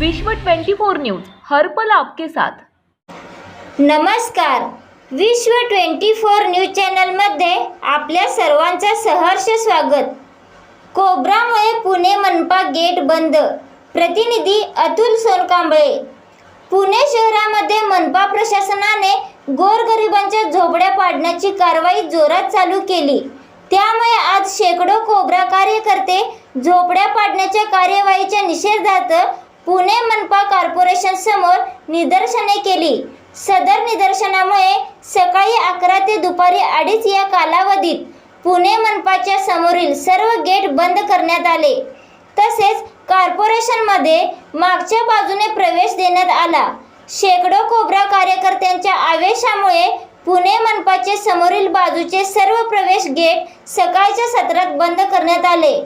विश्व 24 न्यूज हर पल आपके साथ। नमस्कार, विश्व 24 न्यूज चॅनलमध्ये आपल्या सर्वांचं सहर्ष स्वागत। कोब्रामुळे पुणे मनपा गेट बंद, प्रतिनिधी अतुल सोनकांबळे। पुणे शहरामध्ये मनपा प्रशासनाने गोरगरिबांच्या झोपड्या पाडण्याची कारवाई जोरात चालू केली। त्यामुळे आज शेकडो कोब्रा कार्यकर्ते झोपड्या पाडण्याच्या कार्यवाहीच्या निषेधार्थ पुणे मनपा कॉर्पोरेशन समोर निदर्शने केली। सदर निदर्शनामुळे सकाळी 11 ते दुपारी 2:30 या कालावधीत पुणे मनपाच्या समोरील सर्व गेट बंद करण्यात आले। तसेच कॉर्पोरेशनमध्ये मागच्या बाजूने प्रवेश देण्यात आला। शेकडो कोब्रा कार्यकर्त्यांच्या आवेशामुळे पुणे मनपाचे समोरील बाजूचे सर्व प्रवेश गेट सकाळच्या सत्रात बंद करण्यात आले।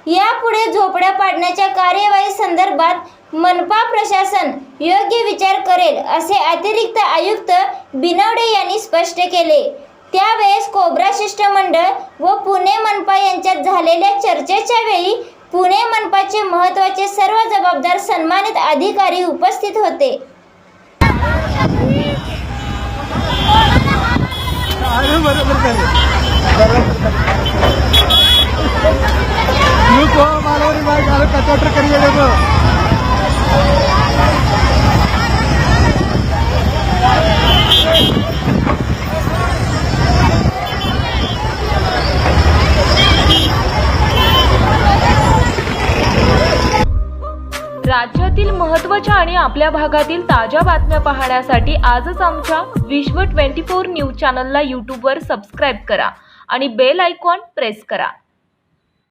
यापुढे झोपड्या पाडण्याच्या कार्यवाही संदर्भात मनपा प्रशासन योग्य विचार करेल, असे अतिरिक्त आयुक्त बिनवडे यांनी स्पष्ट केले। त्यावेळेस कोब्रा शिष्टमंडळ व पुणे मनपा यांच्यात झालेल्या चर्चेच्या वेळी पुणे मनपाचे महत्त्वाचे सर्व जबाबदार सन्मानित अधिकारी उपस्थित होते। राज्यातील महत्त्वाच्या आणि आपल्या भागातील ताज्या बातम्या पाहण्यासाठी आजच आमच्या विश्व 24 न्यूज चॅनलला यूट्यूबवर सबस्क्राईब करा आणि बेल आयकॉन प्रेस करा।